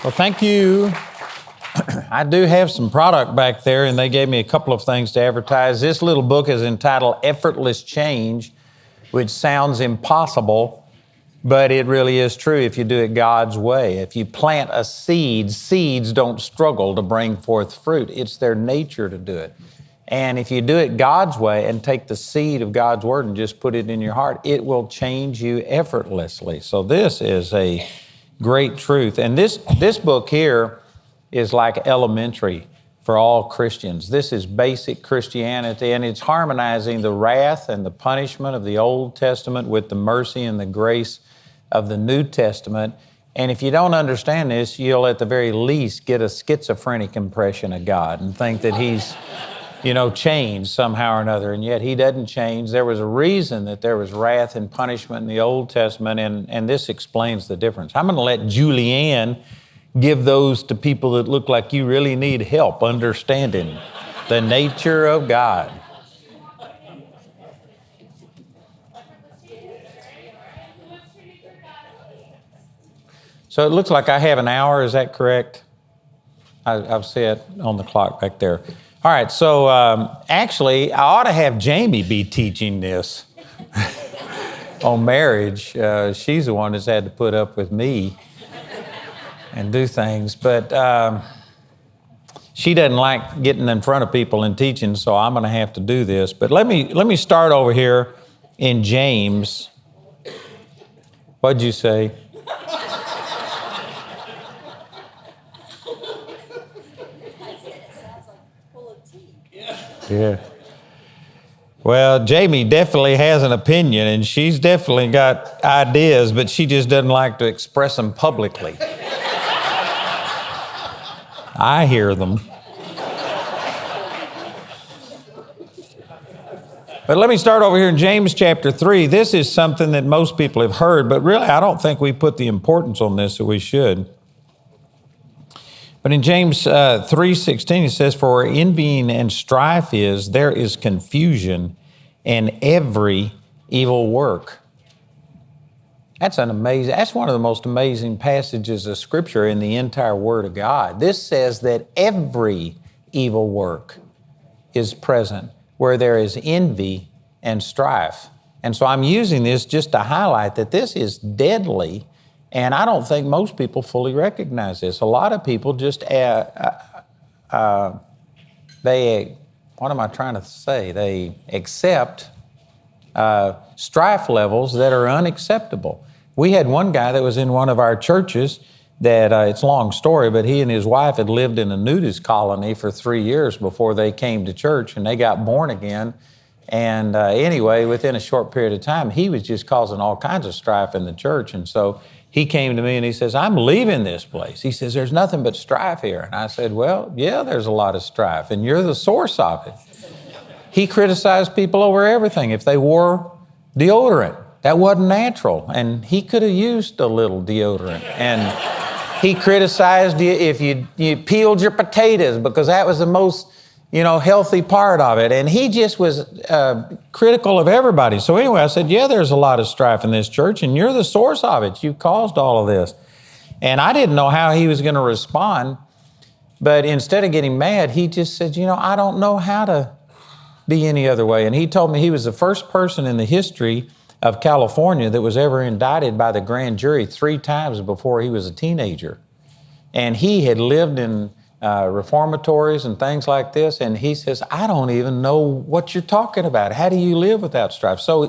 Well, thank you. I do have some product back there, and they gave me a couple of things to advertise. This little book is entitled Effortless Change, which sounds impossible, but it really is true if you do it God's way. If you plant a seed, seeds don't struggle to bring forth fruit. It's their nature to do it. And if you do it God's way and take the seed of God's Word and just put it in your heart, it will change you effortlessly. So this is a great truth. And this book here is like elementary for all Christians. This is basic Christianity, and it's harmonizing the wrath and the punishment of the Old Testament with the mercy and the grace of the New Testament. And if you don't understand this, you'll at the very least get a schizophrenic impression of God and think that He's changed somehow or another, and yet He doesn't change. There was a reason that there was wrath and punishment in the Old Testament, and this explains the difference. I'm going to let Julianne give those to people that look like you really need help understanding the nature of God. So it looks like I have an hour, is that correct? I've set on the clock back there. All right, so actually, I ought to have Jamie be teaching this on marriage. She's the one that's had to put up with me and do things, but she doesn't like getting in front of people and teaching, so I'm going to have to do this. But let me start over here in James. What'd you say? Yeah. Well, Jamie definitely has an opinion, and she's definitely got ideas, but she just doesn't like to express them publicly. I hear them. But let me start over here in James chapter 3. This is something that most people have heard, but really I don't think we put the importance on this that we should. But in James 3:16, it says, "For where envying and strife is, there is confusion and every evil work." That's one of the most amazing passages of Scripture in the entire Word of God. This says that every evil work is present where there is envy and strife. And so I'm using this just to highlight that this is deadly. And I don't think most people fully recognize this. A lot of people just, they accept strife levels that are unacceptable. We had one guy that was in one of our churches that, it's a long story, but he and his wife had lived in a nudist colony for 3 years before they came to church, and they got born again. And anyway, within a short period of time, he was just causing all kinds of strife in the church. And so he came to me and he says, "I'm leaving this place." He says, "There's nothing but strife here." And I said, "Well, yeah, there's a lot of strife, and you're the source of it." He criticized people over everything. If they wore deodorant, that wasn't natural, and he could have used a little deodorant. And he criticized you if you peeled your potatoes, because that was the most healthy part of it. And he just was critical of everybody. So anyway, I said, "Yeah, there's a lot of strife in this church, and you're the source of it. You caused all of this." And I didn't know how he was going to respond. But instead of getting mad, he just said, "I don't know how to be any other way." And he told me he was the first person in the history of California that was ever indicted by the grand jury 3 times before he was a teenager. And he had lived in reformatories and things like this, and he says, "I don't even know what you're talking about. How do you live without strife?" So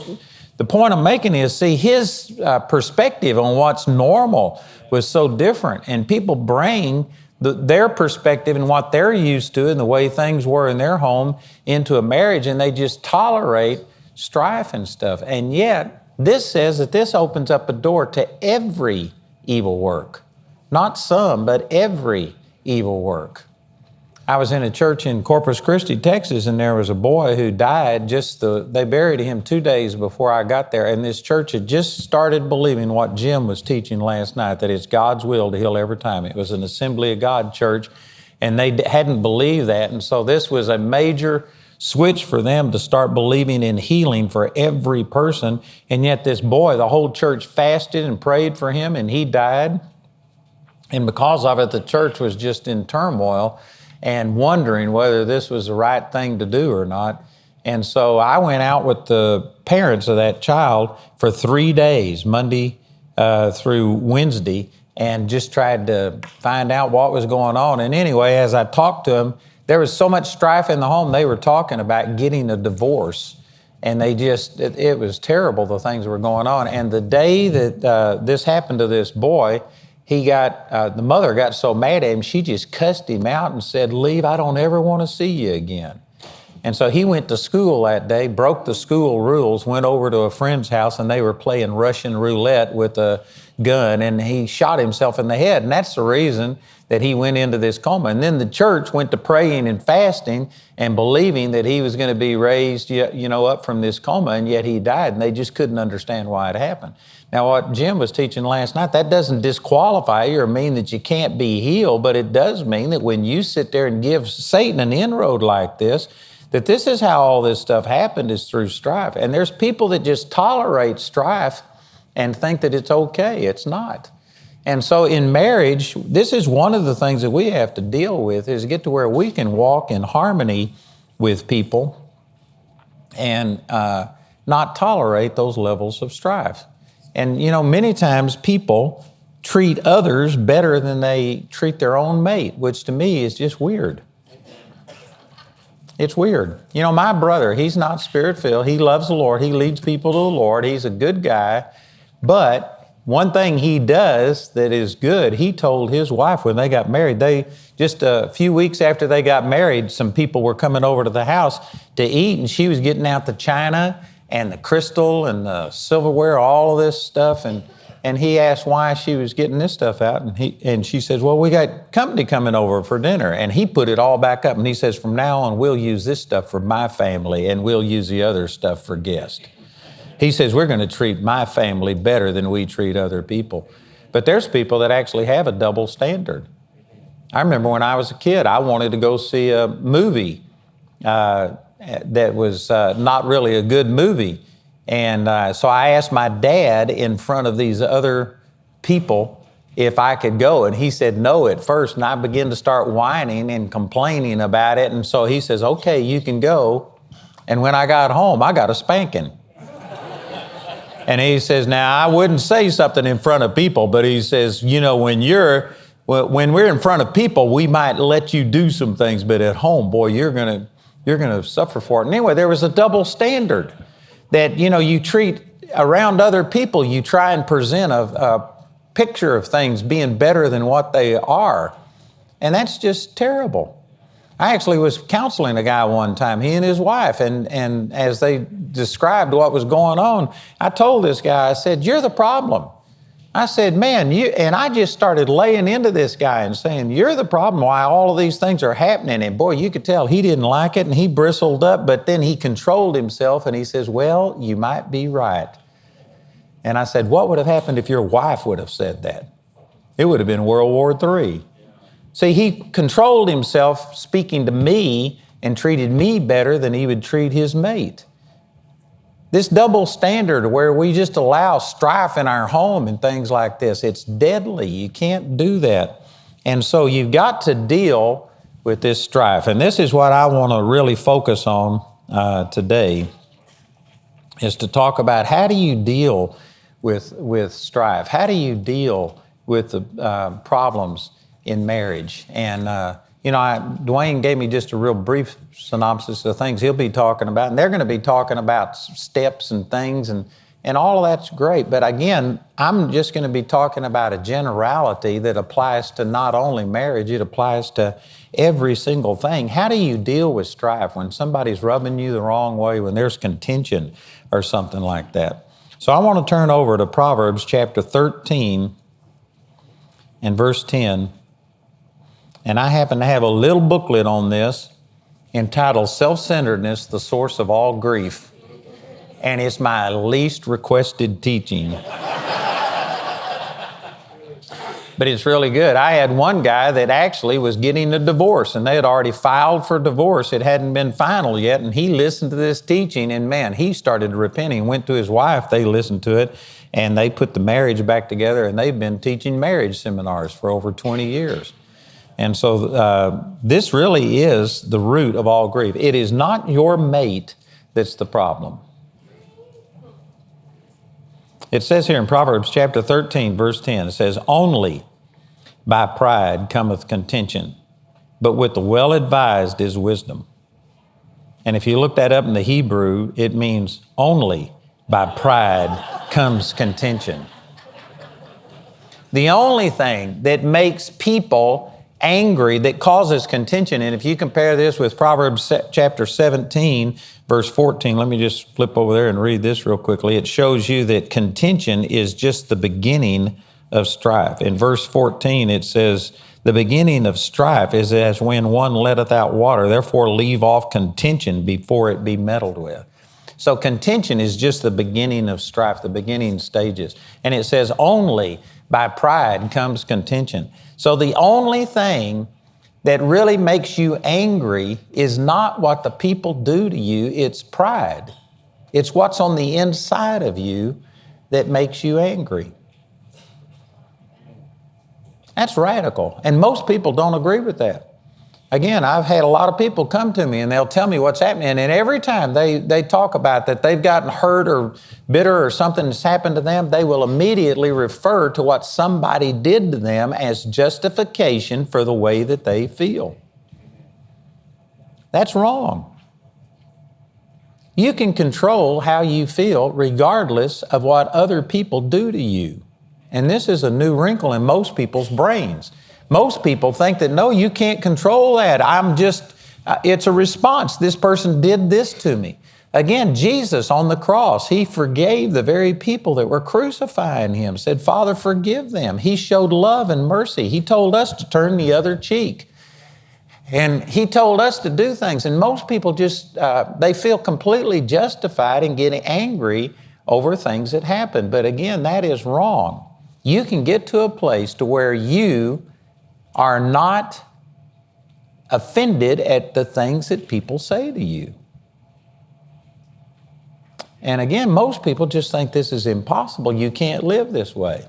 the point I'm making is, see, his perspective on what's normal was so different, and people bring their perspective and what they're used to and the way things were in their home into a marriage, and they just tolerate strife and stuff. And yet, this says that this opens up a door to every evil work. Not some, but every evil work. I was in a church in Corpus Christi, Texas, and there was a boy who died they buried him 2 days before I got there, and this church had just started believing what Jim was teaching last night, that it's God's will to heal every time. It was an Assembly of God church, and they hadn't believed that, and so this was a major switch for them to start believing in healing for every person, and yet this boy, the whole church fasted and prayed for him, and he died. And because of it, the church was just in turmoil and wondering whether this was the right thing to do or not. And so I went out with the parents of that child for 3 days, Monday through Wednesday, and just tried to find out what was going on. And anyway, as I talked to them, there was so much strife in the home, they were talking about getting a divorce. And they just, it was terrible, the things that were going on. And the day that this happened to this boy, the mother got so mad at him, she just cussed him out and said, "Leave, I don't ever want to see you again." And so he went to school that day, broke the school rules, went over to a friend's house, and they were playing Russian roulette with a gun, and he shot himself in the head. And that's the reason that he went into this coma. And then the church went to praying and fasting and believing that he was going to be raised, up from this coma, and yet he died, and they just couldn't understand why it happened. Now, what Jim was teaching last night, that doesn't disqualify you or mean that you can't be healed, but it does mean that when you sit there and give Satan an inroad like this, that this is how all this stuff happened, is through strife. And there's people that just tolerate strife and think that it's okay. It's not. And so in marriage, this is one of the things that we have to deal with, is get to where we can walk in harmony with people and not tolerate those levels of strife. And, many times people treat others better than they treat their own mate, which to me is just weird. It's weird. My brother, he's not spirit-filled. He loves the Lord. He leads people to the Lord. He's a good guy. But one thing he does that is good, he told his wife when they got married, just a few weeks after they got married, some people were coming over to the house to eat, and she was getting out the china and the crystal and the silverware, all of this stuff. And he asked why she was getting this stuff out. And she says, "Well, we got company coming over for dinner." And he put it all back up. And he says, "From now on, we'll use this stuff for my family, and we'll use the other stuff for guests." He says, "We're going to treat my family better than we treat other people." But there's people that actually have a double standard. I remember when I was a kid, I wanted to go see a movie that was not really a good movie. And so I asked my dad in front of these other people if I could go. And he said no at first. And I began to start whining and complaining about it. And so he says, "Okay, you can go." And when I got home, I got a spanking. And he says, "Now, I wouldn't say something in front of people, but he says, when we're in front of people, we might let you do some things, but at home, boy, you're going to suffer for it." And anyway, there was a double standard that, you treat around other people, you try and present a picture of things being better than what they are. And that's just terrible. I actually was counseling a guy one time, he and his wife, and as they described what was going on, I told this guy, I said, "You're the problem." I said, "Man, and I just started laying into this guy and saying, you're the problem why all of these things are happening." And boy, you could tell he didn't like it, and he bristled up, but then he controlled himself and he says, "Well, you might be right." And I said, "What would have happened if your wife would have said that?" It would have been World War III. See, he controlled himself speaking to me and treated me better than he would treat his mate. This double standard where we just allow strife in our home and things like this, it's deadly. You can't do that. And so you've got to deal with this strife. And this is what I want to really focus on today, is to talk about how do you deal with strife? How do you deal with the problems in marriage? And Duane gave me just a real brief synopsis of things he'll be talking about, and they're going to be talking about steps and things, and all of that's great. But again, I'm just going to be talking about a generality that applies to not only marriage, it applies to every single thing. How do you deal with strife when somebody's rubbing you the wrong way, when there's contention or something like that? So I want to turn over to Proverbs chapter 13 and verse 10. And I happen to have a little booklet on this entitled "Self-Centeredness, the Source of All Grief." And it's my least requested teaching. But it's really good. I had one guy that actually was getting a divorce, and they had already filed for divorce. It hadn't been final yet, and he listened to this teaching, and man, he started repenting, went to his wife, they listened to it, And they put the marriage back together, and they've been teaching marriage seminars for over 20 years. And so this really is the root of all grief. It is not your mate that's the problem. It says here in Proverbs chapter 13, verse 10, it says, "Only by pride cometh contention, but with the well-advised is wisdom." And if you look that up in the Hebrew, it means only by pride comes contention. The only thing that makes people angry, that causes contention, and if you compare this with Proverbs chapter 17, verse 14, let me just flip over there and read this real quickly. It shows you that contention is just the beginning of strife. In verse 14, it says, "The beginning of strife is as when one letteth out water. Therefore leave off contention before it be meddled with." So contention is just the beginning of strife, the beginning stages. And it says only by pride comes contention. So the only thing that really makes you angry is not what the people do to you, it's pride. It's what's on the inside of you that makes you angry. That's radical, and most people don't agree with that. Again, I've had a lot of people come to me and they'll tell me what's happening, and every time they talk about that they've gotten hurt or bitter or something that's happened to them, they will immediately refer to what somebody did to them as justification for the way that they feel. That's wrong. You can control how you feel regardless of what other people do to you. And this is a new wrinkle in most people's brains. Most people think that, no, you can't control that. It's a response. This person did this to me. Again, Jesus on the cross, he forgave the very people that were crucifying him, said, "Father, forgive them." He showed love and mercy. He told us to turn the other cheek. And he told us to do things. And most people just, they feel completely justified in getting angry over things that happen. But again, that is wrong. You can get to a place to where you are not offended at the things that people say to you. And again, most people just think this is impossible. You can't live this way.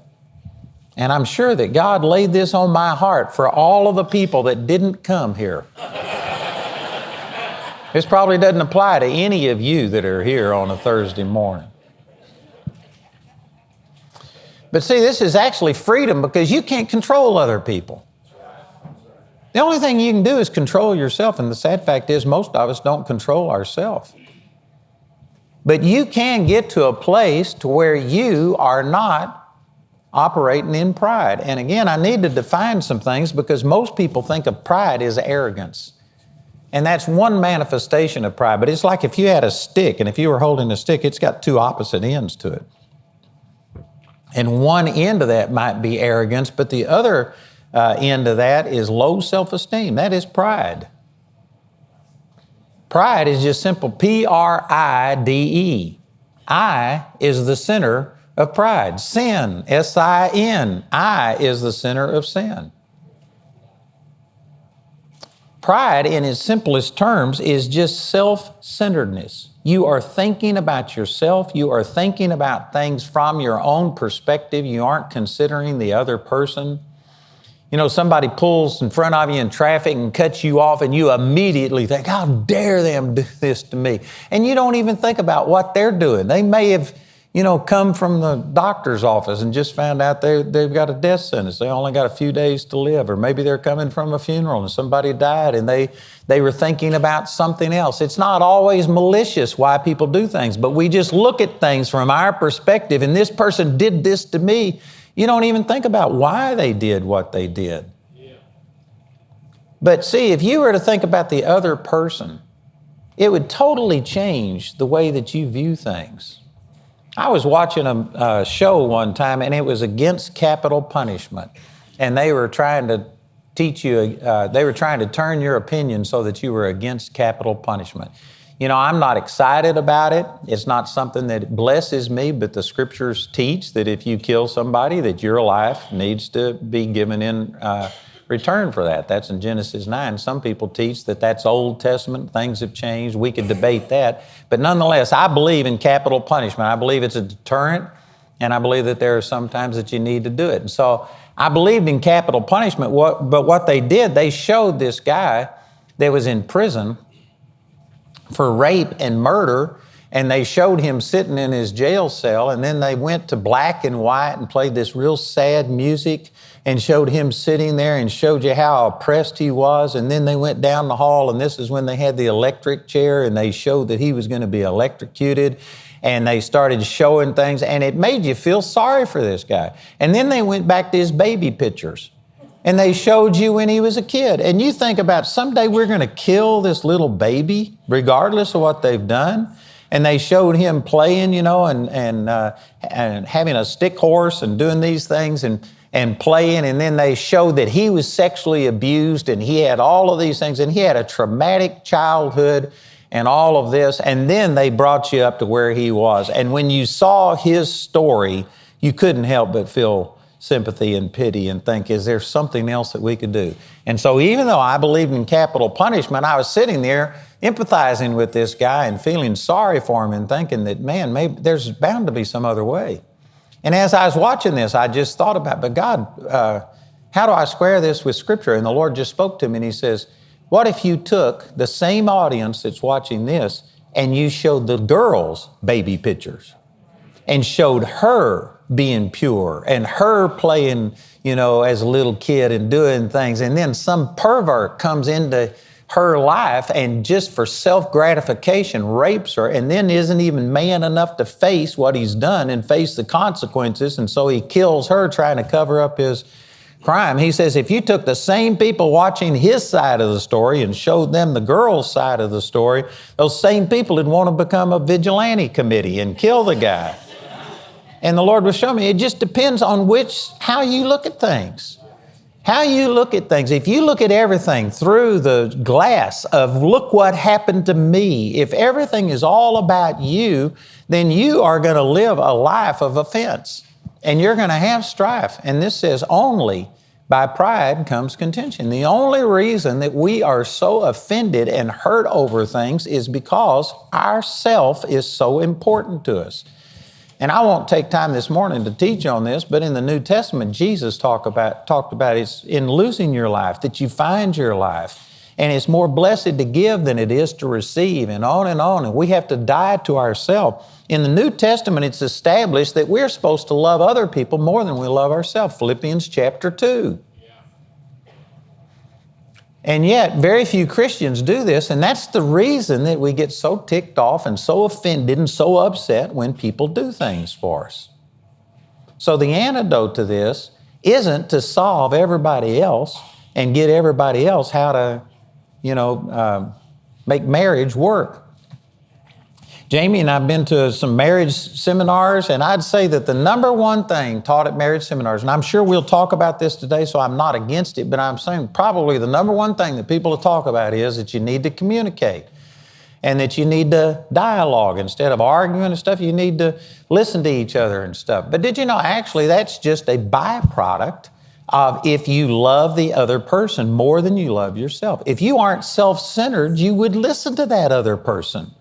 And I'm sure that God laid this on my heart for all of the people that didn't come here. This probably doesn't apply to any of you that are here on a Thursday morning. But see, this is actually freedom because you can't control other people. The only thing you can do is control yourself, and the sad fact is most of us don't control ourselves. But you can get to a place to where you are not operating in pride. And again, I need to define some things because most people think of pride as arrogance. And that's one manifestation of pride. But it's like if you had a stick, and if you were holding a stick, it's got two opposite ends to it. And one end of that might be arrogance, but the other end of that is low self-esteem. That is pride. Pride is just simple Pride. I is the center of pride. Sin, S-I-N. I is the center of sin. Pride, in its simplest terms, is just self-centeredness. You are thinking about yourself. You are thinking about things from your own perspective. You aren't considering the other person. You know, somebody pulls in front of you in traffic and cuts you off, and you immediately think, how dare them do this to me? And you don't even think about what they're doing. They may have, come from the doctor's office and just found out they've got a death sentence. They only got a few days to live. Or maybe they're coming from a funeral and somebody died and they were thinking about something else. It's not always malicious why people do things, but we just look at things from our perspective, and this person did this to me. You don't even think about why they did what they did. Yeah. But see, if you were to think about the other person, it would totally change the way that you view things. I was watching a show one time, and it was against capital punishment. And they were trying to teach you, they were trying to turn your opinion so that you were against capital punishment. I'm not excited about it. It's not something that blesses me, but the scriptures teach that if you kill somebody, that your life needs to be given in return for that. That's in Genesis 9. Some people teach that that's Old Testament. Things have changed. We could debate that. But nonetheless, I believe in capital punishment. I believe it's a deterrent. And I believe that there are some times that you need to do it. And so I believed in capital punishment, but what they did, they showed this guy that was in prison for rape and murder, and they showed him sitting in his jail cell, and then they went to black and white and played this real sad music and showed him sitting there and showed you how oppressed he was. And then they went down the hall, and this is when they had the electric chair, and they showed that he was going to be electrocuted. And they started showing things, and it made you feel sorry for this guy. And then they went back to his baby pictures, and they showed you when he was a kid. And you think about someday we're going to kill this little baby, regardless of what they've done. And they showed him playing, you know, and having a stick horse and doing these things and playing. And then they showed that he was sexually abused, and he had all of these things, and he had a traumatic childhood and all of this. And then they brought you up to where he was. And when you saw his story, you couldn't help but feel sympathy and pity and think, is there something else that we could do? And so even though I believed in capital punishment, I was sitting there empathizing with this guy and feeling sorry for him and thinking that, man, maybe there's bound to be some other way. And as I was watching this, I just thought about, but God, how do I square this with Scripture? And the Lord just spoke to me, and He says, what if you took the same audience that's watching this and you showed the girls baby pictures and showed her being pure and her playing, you know, as a little kid and doing things, and then some pervert comes into her life and just for self-gratification rapes her, and then isn't even man enough to face what he's done and face the consequences, and so he kills her trying to cover up his crime. He says, if you took the same people watching his side of the story and showed them the girl's side of the story, those same people would want to become a vigilante committee and kill the guy. And the Lord was showing me, it just depends on how you look at things. How you look at things. If you look at everything through the glass of, look what happened to me, if everything is all about you, then you are going to live a life of offense. And you're going to have strife. And this says only by pride comes contention. The only reason that we are so offended and hurt over things is because our self is so important to us. And I won't take time this morning to teach on this, but in the New Testament, Jesus talked about it's in losing your life that you find your life. And it's more blessed to give than it is to receive, and on and on. And we have to die to ourselves. In the New Testament, it's established that we're supposed to love other people more than we love ourselves. Philippians chapter 2. And yet, very few Christians do this, and that's the reason that we get so ticked off and so offended and so upset when people do things for us. So the antidote to this isn't to solve everybody else and get everybody else how to, make marriage work. Jamie and I have been to some marriage seminars, and I'd say that the number one thing taught at marriage seminars, and I'm sure we'll talk about this today, so I'm not against it, but I'm saying probably the number one thing that people will talk about is that you need to communicate and that you need to dialogue. Instead of arguing and stuff, you need to listen to each other and stuff. But did you know, actually, that's just a byproduct of if you love the other person more than you love yourself. If you aren't self-centered, you would listen to that other person.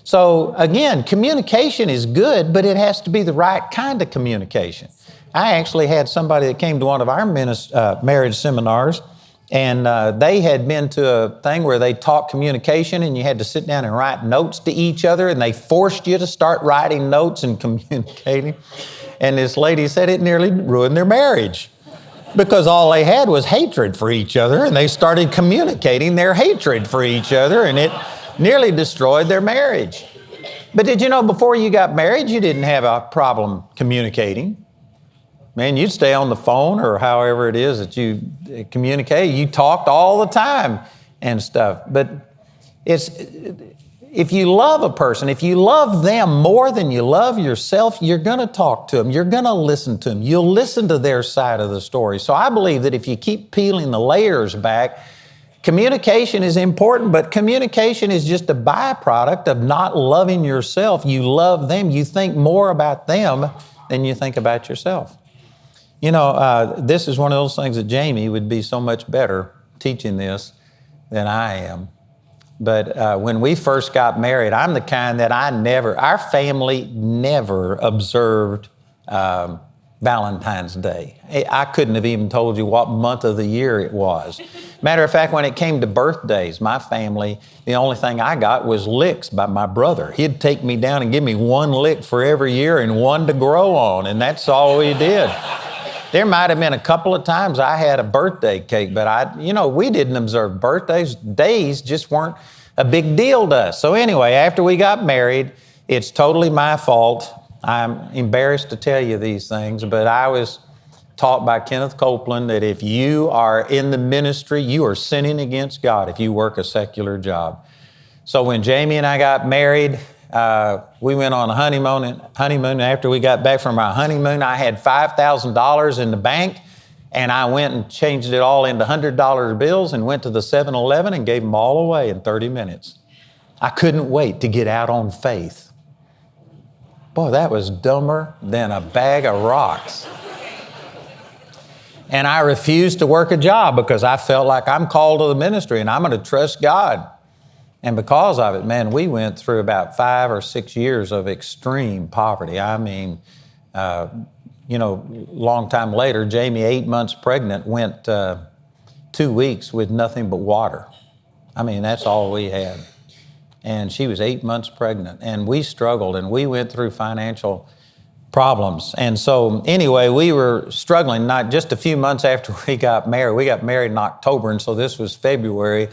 So again, communication is good, but it has to be the right kind of communication. I actually had somebody that came to one of our marriage seminars, and they had been to a thing where they taught communication, and you had to sit down and write notes to each other, and they forced you to start writing notes and communicating. And this lady said it nearly ruined their marriage because all they had was hatred for each other, and they started communicating their hatred for each other, and it nearly destroyed their marriage. But did you know before you got married, you didn't have a problem communicating? Man, you'd stay on the phone or however it is that you communicate. You talked all the time and stuff. But if you love a person, if you love them more than you love yourself, you're going to talk to them. You're going to listen to them. You'll listen to their side of the story. So I believe that if you keep peeling the layers back, communication is important, but communication is just a byproduct of not loving yourself. You love them. You think more about them than you think about yourself. This is one of those things that Jamie would be so much better teaching this than I am. But when we first got married, I'm the kind that our family never observed Valentine's Day. I couldn't have even told you what month of the year it was. Matter of fact, when it came to birthdays, my family, the only thing I got was licks by my brother. He'd take me down and give me one lick for every year and one to grow on, and that's all we did. There might have been a couple of times I had a birthday cake, but we didn't observe birthdays. Days just weren't a big deal to us. So anyway, after we got married, it's totally my fault. I'm embarrassed to tell you these things, but I was taught by Kenneth Copeland that if you are in the ministry, you are sinning against God if you work a secular job. So when Jamie and I got married, we went on a honeymoon. After we got back from our honeymoon, I had $5,000 in the bank, and I went and changed it all into $100 bills and went to the 7-Eleven and gave them all away in 30 minutes. I couldn't wait to get out on faith. Boy, that was dumber than a bag of rocks. And I refused to work a job because I felt like I'm called to the ministry and I'm going to trust God. And because of it, man, we went through about 5 or 6 years of extreme poverty. I mean, long time later, Jamie, 8 months pregnant, went 2 weeks with nothing but water. I mean, that's all we had. And she was 8 months pregnant, and we struggled, and we went through financial problems. And so anyway, we were struggling, not just a few months after we got married. We got married in October, and so this was February,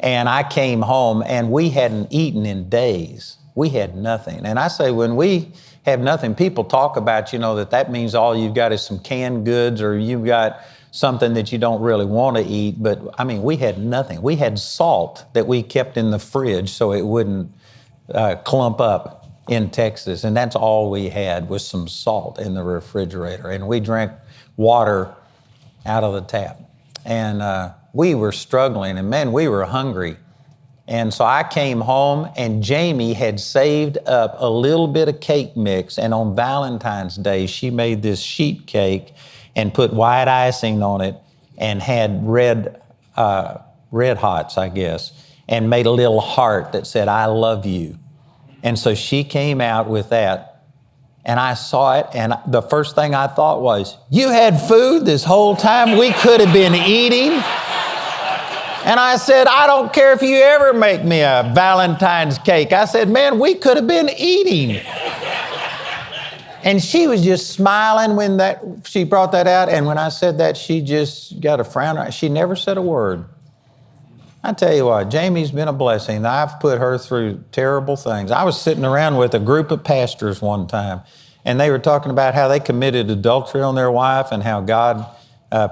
and I came home, and we hadn't eaten in days. We had nothing. And I say, when we have nothing, people talk about, that means all you've got is some canned goods, or you've got something that you don't really want to eat. But I mean, we had nothing. We had salt that we kept in the fridge so it wouldn't clump up in Texas. And that's all we had was some salt in the refrigerator. And we drank water out of the tap. And we were struggling, and man, we were hungry. And so I came home, and Jamie had saved up a little bit of cake mix. And on Valentine's Day, she made this sheet cake and put white icing on it and had red hots, I guess, and made a little heart that said, "I love you." And so she came out with that, and I saw it, and the first thing I thought was, you had food this whole time? We could have been eating. And I said, I don't care if you ever make me a Valentine's cake. I said, man, we could have been eating. And she was just smiling when she brought that out. And when I said that, she just got a frown. She never said a word. I tell you what, Jamie's been a blessing. I've put her through terrible things. I was sitting around with a group of pastors one time, and they were talking about how they committed adultery on their wife and how God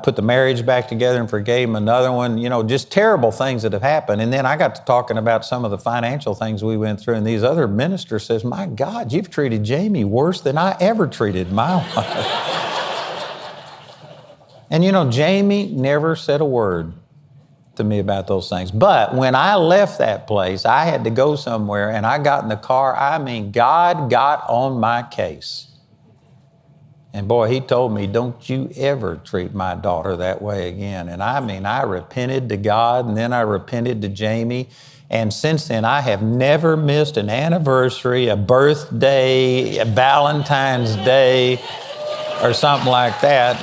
put the marriage back together and forgave them another one, just terrible things that have happened. And then I got to talking about some of the financial things we went through, and these other ministers says, my God, you've treated Jamie worse than I ever treated my wife. And Jamie never said a word to me about those things. But when I left that place, I had to go somewhere, and I got in the car. I mean, God got on my case. And boy, he told me, don't you ever treat my daughter that way again. And I mean, I repented to God, and then I repented to Jamie. And since then, I have never missed an anniversary, a birthday, a Valentine's Day, or something like that.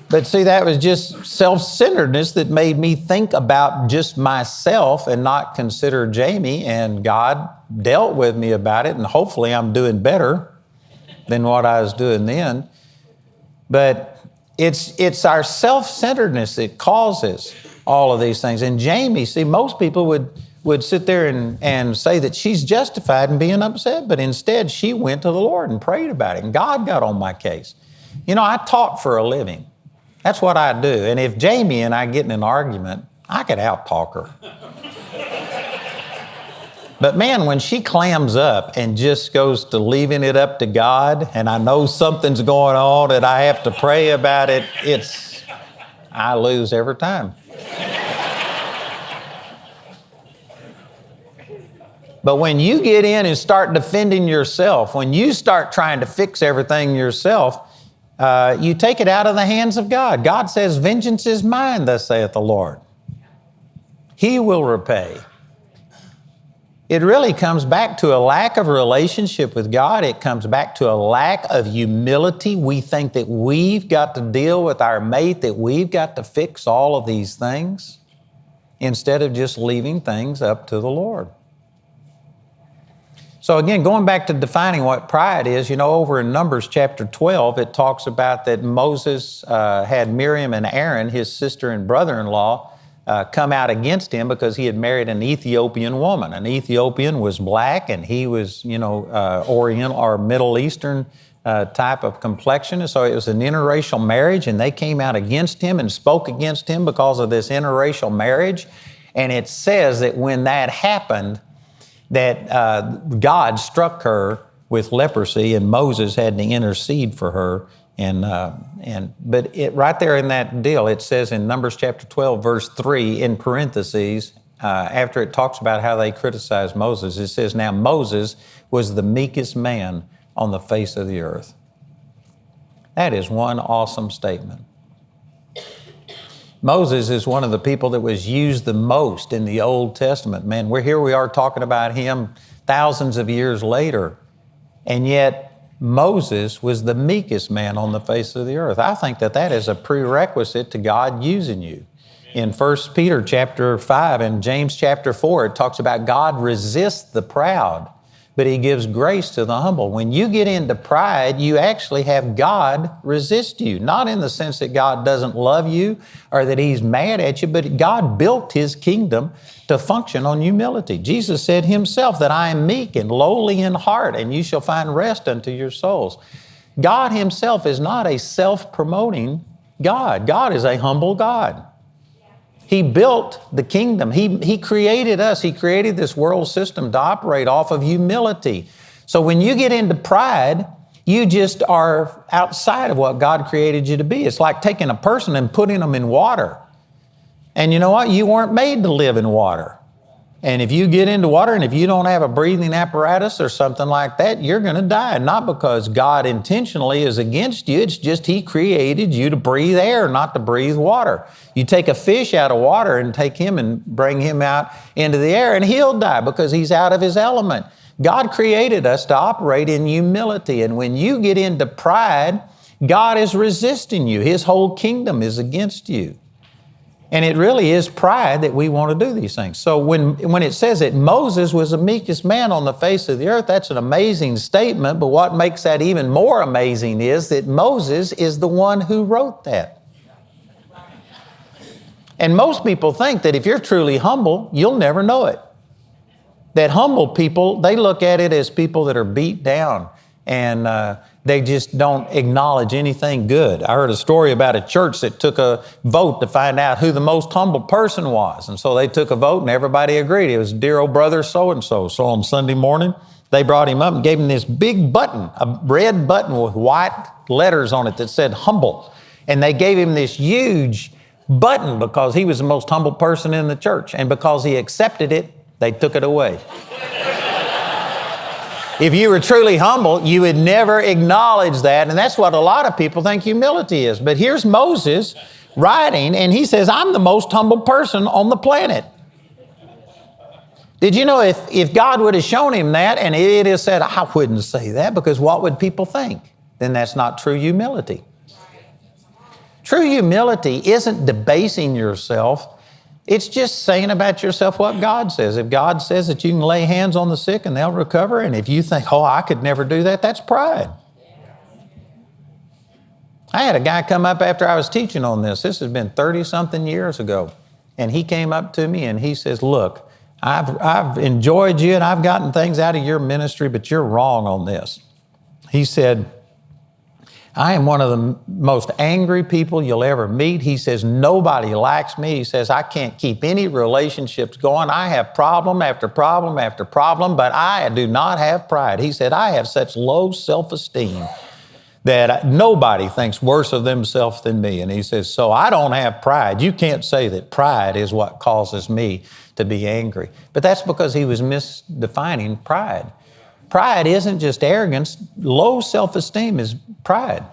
But see, that was just self-centeredness that made me think about just myself and not consider Jamie. And God dealt with me about it, and hopefully I'm doing better than what I was doing then. But it's our self-centeredness that causes all of these things. And Jamie, see, most people would sit there and say that she's justified in being upset, but instead she went to the Lord and prayed about it, and God got on my case. I talk for a living. That's what I do. And if Jamie and I get in an argument, I could out-talk her. But man, when she clams up and just goes to leaving it up to God, and I know something's going on and I have to pray about it, I lose every time. But when you get in and start defending yourself, when you start trying to fix everything yourself, you take it out of the hands of God. God says, vengeance is mine, thus saith the Lord. He will repay. It really comes back to a lack of relationship with God. It comes back to a lack of humility. We think that we've got to deal with our mate, that we've got to fix all of these things, instead of just leaving things up to the Lord. So again, going back to defining what pride is, over in Numbers chapter 12, it talks about that Moses had Miriam and Aaron, his sister and brother-in-law, come out against him because he had married an Ethiopian woman. An Ethiopian was black, and he was, Oriental or Middle Eastern type of complexion. And so it was an interracial marriage, and they came out against him and spoke against him because of this interracial marriage. And it says that when that happened, that God struck her with leprosy, and Moses had to intercede for her. But right there in that deal, it says in Numbers chapter 12, verse 3, in parentheses, after it talks about how they criticized Moses, it says, now Moses was the meekest man on the face of the earth. That is one awesome statement. Moses is one of the people that was used the most in the Old Testament. Man, we are talking about him thousands of years later, and yet Moses was the meekest man on the face of the earth. I think that is a prerequisite to God using you. In 1 Peter chapter 5 and James chapter 4, it talks about God resists the proud, but He gives grace to the humble. When you get into pride, you actually have God resist you, not in the sense that God doesn't love you or that He's mad at you, but God built His kingdom to function on humility. Jesus said Himself that I am meek and lowly in heart, and you shall find rest unto your souls. God Himself is not a self-promoting God. God is a humble God. He built the kingdom. He created us. He created this world system to operate off of humility. So when you get into pride, you just are outside of what God created you to be. It's like taking a person and putting them in water. And you know what? You weren't made to live in water. And if you get into water and if you don't have a breathing apparatus or something like that, you're going to die. Not because God intentionally is against you. It's just He created you to breathe air, not to breathe water. You take a fish out of water and take him and bring him out into the air, and he'll die because he's out of his element. God created us to operate in humility. And when you get into pride, God is resisting you. His whole kingdom is against you. And it really is pride that we want to do these things. So when it says that Moses was the meekest man on the face of the earth, that's an amazing statement. But what makes that even more amazing is that Moses is the one who wrote that. And most people think that if you're truly humble, you'll never know it. That humble people, they look at it as people that are beat down, and they just don't acknowledge anything good. I heard a story about a church that took a vote to find out who the most humble person was. And so they took a vote and everybody agreed. It was dear old brother so-and-so. So on Sunday morning, they brought him up and gave him this big button, a red button with white letters on it that said humble. And they gave him this huge button because he was the most humble person in the church. And because he accepted it, they took it away. If you were truly humble, you would never acknowledge that. And that's what a lot of people think humility is. But here's Moses writing, and he says, I'm the most humble person on the planet. Did you know if God would have shown him that and it had said, I wouldn't say that, because what would people think? Then that's not true humility. True humility isn't debasing yourself. It's just saying about yourself what God says. If God says that you can lay hands on the sick and they'll recover, and if you think, oh, I could never do that, that's pride. I had a guy come up after I was teaching on this. This has been 30-something years ago. And he came up to me and he says, look, I've enjoyed you and I've gotten things out of your ministry, but you're wrong on this. He said, I am one of the most angry people you'll ever meet. He says, nobody likes me. He says, I can't keep any relationships going. I have problem after problem after problem, but I do not have pride. He said, I have such low self-esteem that nobody thinks worse of themselves than me. And he says, so I don't have pride. You can't say that pride is what causes me to be angry. But that's because he was misdefining pride. Pride isn't just arrogance. Low self-esteem is pride.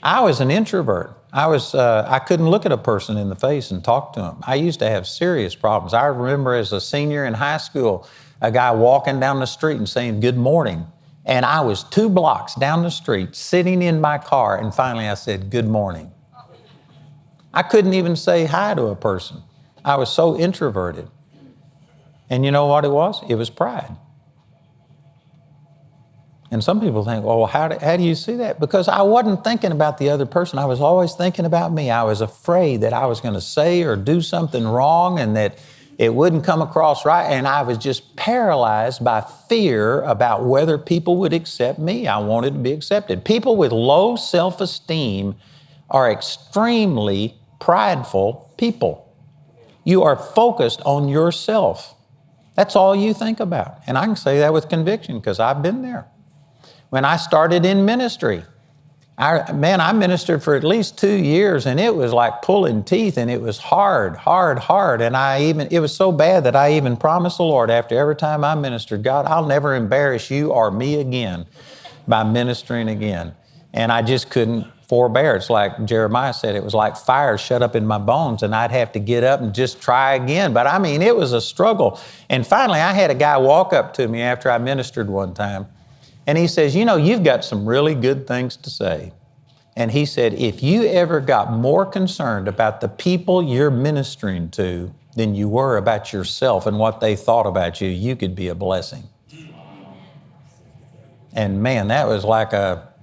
I was an introvert. I couldn't look at a person in the face and talk to them. I used to have serious problems. I remember as a senior in high school, a guy walking down the street and saying, good morning. And I was 2 blocks down the street, sitting in my car, and finally I said, good morning. I couldn't even say hi to a person. I was so introverted. And you know what it was? It was pride. And some people think, well, how do you see that? Because I wasn't thinking about the other person. I was always thinking about me. I was afraid that I was going to say or do something wrong and that it wouldn't come across right. And I was just paralyzed by fear about whether people would accept me. I wanted to be accepted. People with low self-esteem are extremely prideful people. You are focused on yourself. That's all you think about. And I can say that with conviction because I've been there. When I started in ministry, I ministered for at least 2 years, and it was like pulling teeth, and it was hard. And it was so bad that I even promised the Lord after every time I ministered, God, I'll never embarrass you or me again by ministering again. And I just couldn't forbear. It's like Jeremiah said, it was like fire shut up in my bones, and I'd have to get up and just try again. But I mean, it was a struggle. And finally, I had a guy walk up to me after I ministered one time, and he says, you know, you've got some really good things to say. And he said, if you ever got more concerned about the people you're ministering to than you were about yourself and what they thought about you, you could be a blessing. And man, that was like a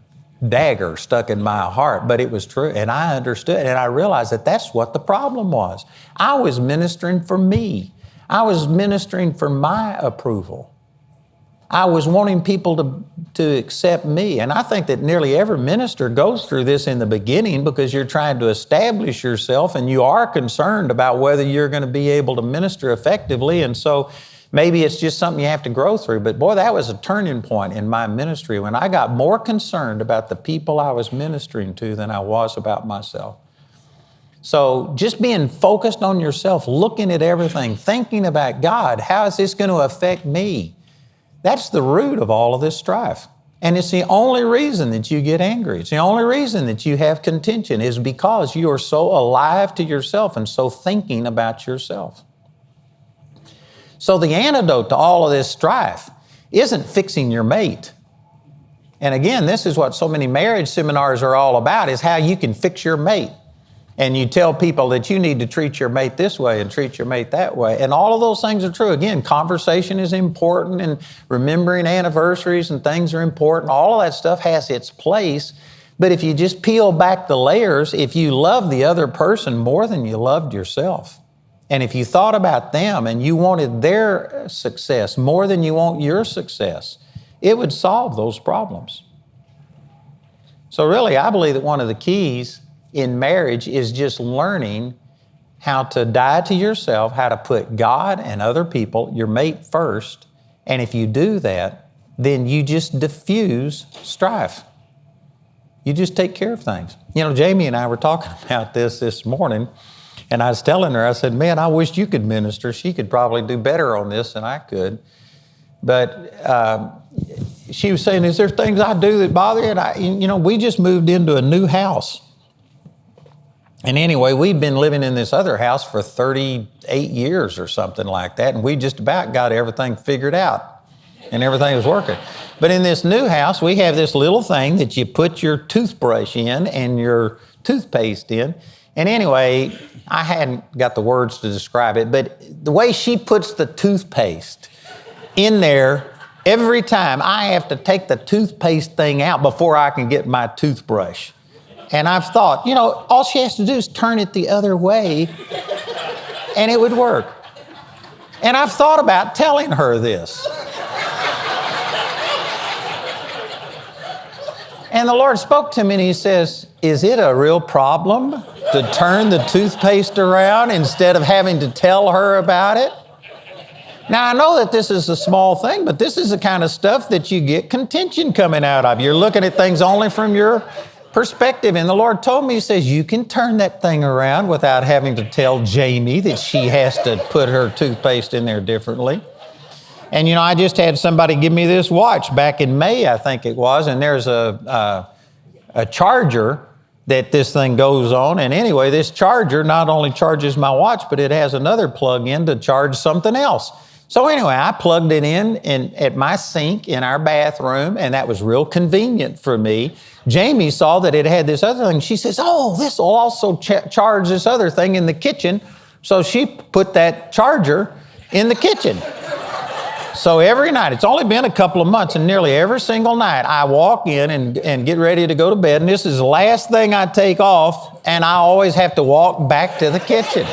dagger stuck in my heart, but it was true. And I understood, and I realized that that's what the problem was. I was ministering for me. I was ministering for my approval. I was wanting people to accept me. And I think that nearly every minister goes through this in the beginning because you're trying to establish yourself and you are concerned about whether you're going to be able to minister effectively. And so maybe it's just something you have to grow through. But boy, that was a turning point in my ministry when I got more concerned about the people I was ministering to than I was about myself. So just being focused on yourself, looking at everything, thinking about God, how is this going to affect me? That's the root of all of this strife. And it's the only reason that you get angry. It's the only reason that you have contention is because you are so alive to yourself and so thinking about yourself. So the antidote to all of this strife isn't fixing your mate. And again, this is what so many marriage seminars are all about, is how you can fix your mate. And you tell people that you need to treat your mate this way and treat your mate that way. And all of those things are true. Again, conversation is important and remembering anniversaries and things are important. All of that stuff has its place. But if you just peel back the layers, if you love the other person more than you loved yourself, and if you thought about them and you wanted their success more than you want your success, it would solve those problems. So really, I believe that one of the keys in marriage is just learning how to die to yourself, how to put God and other people, your mate first. And if you do that, then you just diffuse strife. You just take care of things. You know, Jamie and I were talking about this morning, and I was telling her, I said, man, I wish you could minister. She could probably do better on this than I could. But she was saying, is there things I do that bother you? And we just moved into a new house. And anyway, we've been living in this other house for 38 years or something like that, and we just about got everything figured out, and everything was working. But in this new house, we have this little thing that you put your toothbrush in and your toothpaste in. And anyway, I hadn't got the words to describe it, but the way she puts the toothpaste in there, every time I have to take the toothpaste thing out before I can get my toothbrush. And I've thought, all she has to do is turn it the other way and it would work. And I've thought about telling her this. And the Lord spoke to me and He says, is it a real problem to turn the toothpaste around instead of having to tell her about it? Now, I know that this is a small thing, but this is the kind of stuff that you get contention coming out of. You're looking at things only from your perspective. And the Lord told me, He says, you can turn that thing around without having to tell Jamie that she has to put her toothpaste in there differently. And, I just had somebody give me this watch back in May, I think it was, and there's a charger that this thing goes on. And anyway, this charger not only charges my watch, but it has another plug-in to charge something else. So anyway, I plugged it in at my sink in our bathroom, and that was real convenient for me. Jamie saw that it had this other thing. She says, oh, this will also charge this other thing in the kitchen. So she put that charger in the kitchen. So every night, it's only been a couple of months, and nearly every single night, I walk in and get ready to go to bed, and this is the last thing I take off, and I always have to walk back to the kitchen.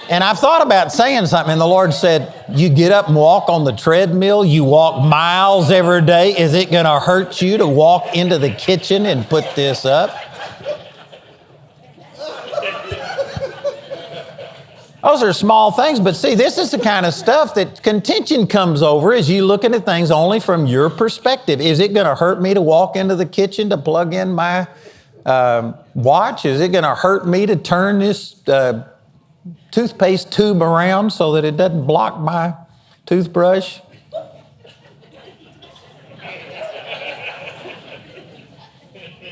And I've thought about saying something, and the Lord said, you get up and walk on the treadmill, you walk miles every day, is it going to hurt you to walk into the kitchen and put this up? Those are small things, but see, this is the kind of stuff that contention comes over as you looking at things only from your perspective. Is it going to hurt me to walk into the kitchen to plug in my watch? Is it going to hurt me to turn this toothpaste tube around so that it doesn't block my toothbrush?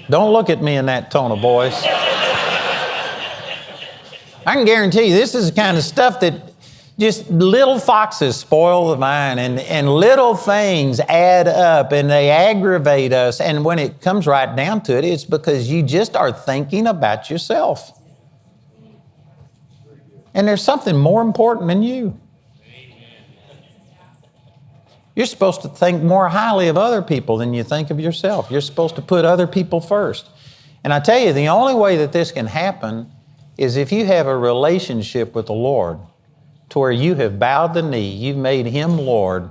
Don't look at me in that tone of voice. I can guarantee you this is the kind of stuff that just little foxes spoil the vine, and little things add up and they aggravate us. And when it comes right down to it, it's because you just are thinking about yourself. And there's something more important than you. You're supposed to think more highly of other people than you think of yourself. You're supposed to put other people first. And I tell you, the only way that this can happen is if you have a relationship with the Lord to where you have bowed the knee, you've made Him Lord,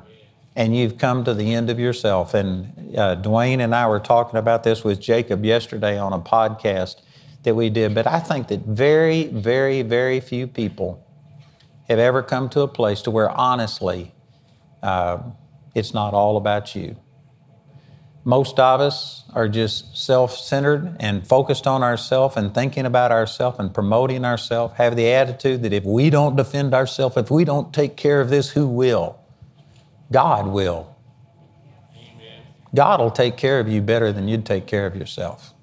and you've come to the end of yourself. And Duane and I were talking about this with Jacob yesterday on a podcast that we did, but I think that very, very, very few people have ever come to a place to where honestly, it's not all about you. Most of us are just self-centered and focused on ourselves and thinking about ourselves and promoting ourselves, have the attitude that if we don't defend ourselves, if we don't take care of this, who will? God will. Amen. God will take care of you better than you'd take care of yourself.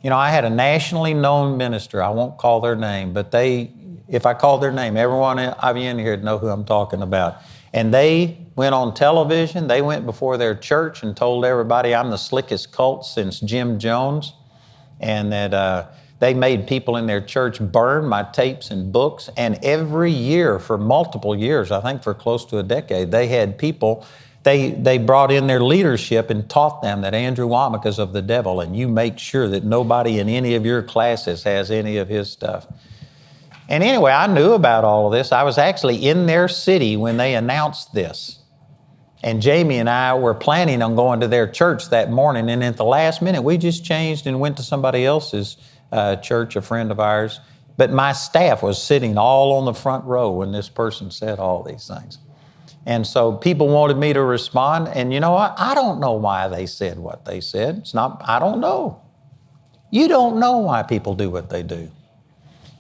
You know, I had a nationally known minister, I won't call their name, but if I called their name, everyone of you in here would know who I'm talking about. And they went on television, they went before their church and told everybody I'm the slickest cult since Jim Jones, and that they made people in their church burn my tapes and books. And every year for multiple years, I think for close to a decade, they had people, they brought in their leadership and taught them that Andrew Wommack is of the devil, and you make sure that nobody in any of your classes has any of his stuff. And anyway, I knew about all of this. I was actually in their city when they announced this. And Jamie and I were planning on going to their church that morning, and at the last minute, we just changed and went to somebody else's church, a friend of ours. But my staff was sitting all on the front row when this person said all these things. And so people wanted me to respond, and you know what? I don't know why they said what they said. I don't know. You don't know why people do what they do.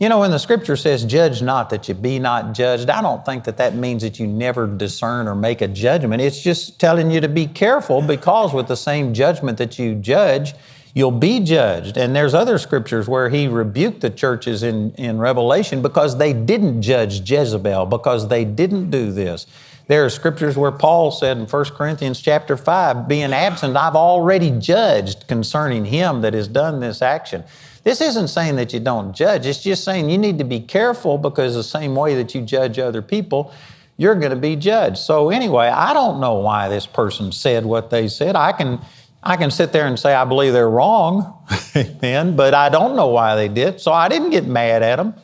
You know, when the scripture says, judge not that you be not judged, I don't think that means that you never discern or make a judgment. It's just telling you to be careful, because with the same judgment that you judge, you'll be judged. And there's other scriptures where He rebuked the churches in Revelation because they didn't judge Jezebel, because they didn't do this. There are scriptures where Paul said in 1 Corinthians chapter 5, being absent, I've already judged concerning him that has done this action. This isn't saying that you don't judge. It's just saying you need to be careful, because the same way that you judge other people, you're going to be judged. So anyway, I don't know why this person said what they said. I can sit there and say I believe they're wrong, amen, but I don't know why they did. So I didn't get mad at them,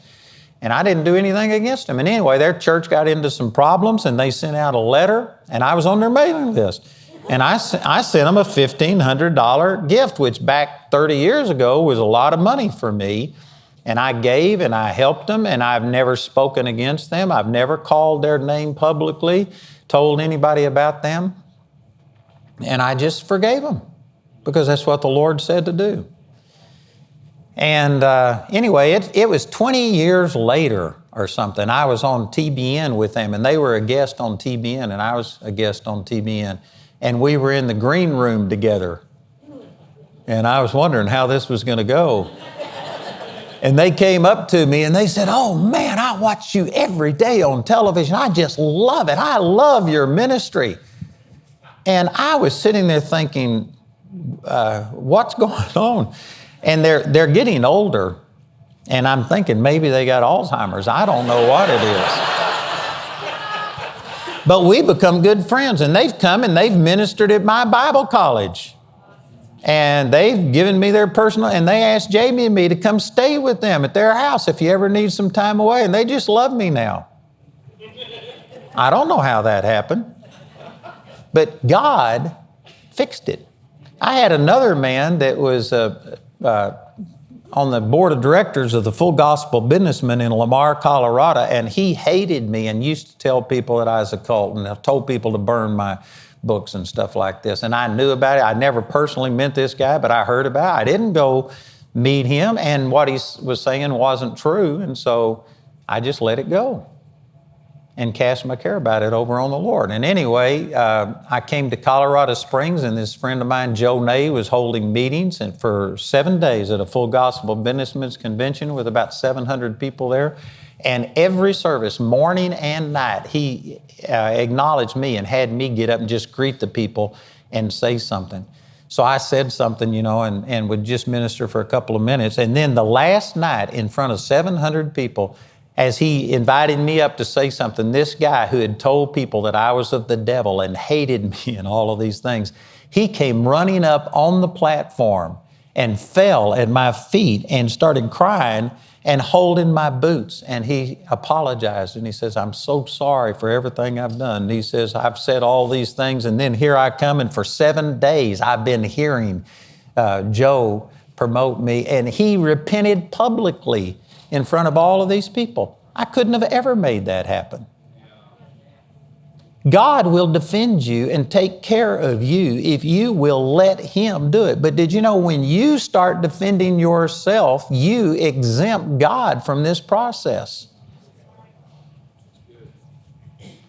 and I didn't do anything against them. And anyway, their church got into some problems, and they sent out a letter, and I was on their mailing list. And I sent them a $1,500 gift, which back 30 years ago was a lot of money for me. And I gave and I helped them, and I've never spoken against them. I've never called their name publicly, told anybody about them. And I just forgave them, because that's what the Lord said to do. And anyway, it was 20 years later or something. I was on TBN with them, and they were a guest on TBN, and I was a guest on TBN. And we were in the green room together. And I was wondering how this was going to go. And they came up to me and they said, "Oh man, I watch you every day on television. I just love it. I love your ministry." And I was sitting there thinking, what's going on? And they're getting older. And I'm thinking maybe they got Alzheimer's. I don't know what it is. But we become good friends, and they've come and they've ministered at my Bible college. And they've given me their personal, and they asked Jamie and me to come stay with them at their house if you ever need some time away. And they just love me now. I don't know how that happened, but God fixed it. I had another man that was on the board of directors of the Full Gospel Businessmen in Lamar, Colorado, and he hated me and used to tell people that I was a cult, and I told people to burn my books and stuff like this. And I knew about it. I never personally met this guy, but I heard about it. I didn't go meet him, and what he was saying wasn't true, and so I just let it go and cast my care about it over on the Lord. And anyway, I came to Colorado Springs, and this friend of mine, Joe Ney, was holding meetings and for 7 days at a Full Gospel Businessmen's Convention with about 700 people there. And every service, morning and night, he acknowledged me and had me get up and just greet the people and say something. So I said something, and would just minister for a couple of minutes. And then the last night, in front of 700 people, as he invited me up to say something, this guy who had told people that I was of the devil and hated me and all of these things, he came running up on the platform and fell at my feet and started crying and holding my boots. And he apologized and he says, "I'm so sorry for everything I've done." And he says, "I've said all these things, and then here I come, and for 7 days I've been hearing Joe promote me." And he repented publicly in front of all of these people. I couldn't have ever made that happen. God will defend you and take care of you if you will let Him do it. But did you know when you start defending yourself, you exempt God from this process?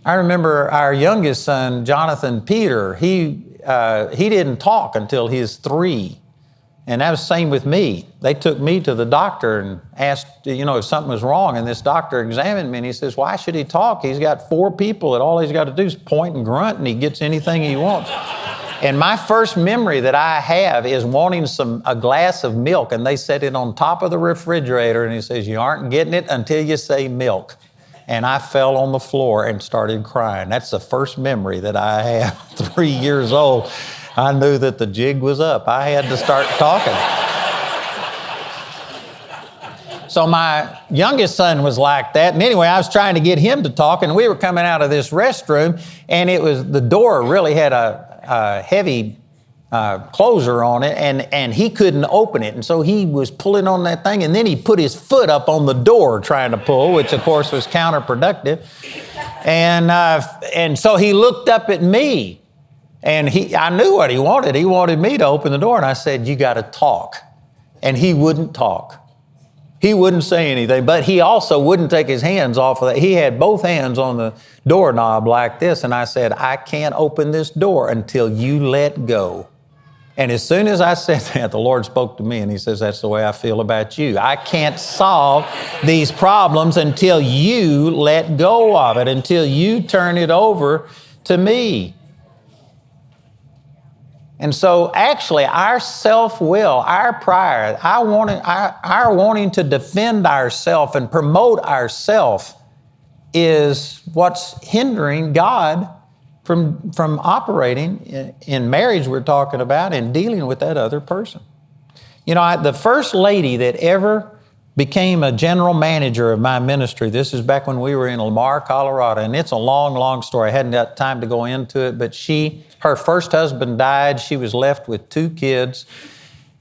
I remember our youngest son, Jonathan Peter, he didn't talk until he was 3. And that was the same with me. They took me to the doctor and asked, if something was wrong. And this doctor examined me and he says, "Why should he talk? He's got 4 people that all he's got to do is point and grunt and he gets anything he wants." And my first memory that I have is wanting a glass of milk, and they set it on top of the refrigerator, and he says, "You aren't getting it until you say milk." And I fell on the floor and started crying. That's the first memory that I have, 3 years old. I knew that the jig was up. I had to start talking. So my youngest son was like that. And anyway, I was trying to get him to talk, and we were coming out of this restroom, and the door really had a heavy closer on it, and he couldn't open it. And so he was pulling on that thing, and then he put his foot up on the door trying to pull, which of course was counterproductive. And so he looked up at me. And I knew what he wanted. He wanted me to open the door. And I said, "You got to talk." And he wouldn't talk. He wouldn't say anything, but he also wouldn't take his hands off of that. He had both hands on the doorknob like this. And I said, "I can't open this door until you let go." And as soon as I said that, the Lord spoke to me and He says, "That's the way I feel about you. I can't solve these problems until you let go of it, until you turn it over to me." And so actually our self-will, our pride, our wanting to defend ourselves and promote ourselves is what's hindering God from operating in marriage we're talking about and dealing with that other person. The first lady that ever became a general manager of my ministry, this is back when we were in Lamar, Colorado, and it's a long, long story. I hadn't got time to go into it, but her first husband died. She was left with 2 kids,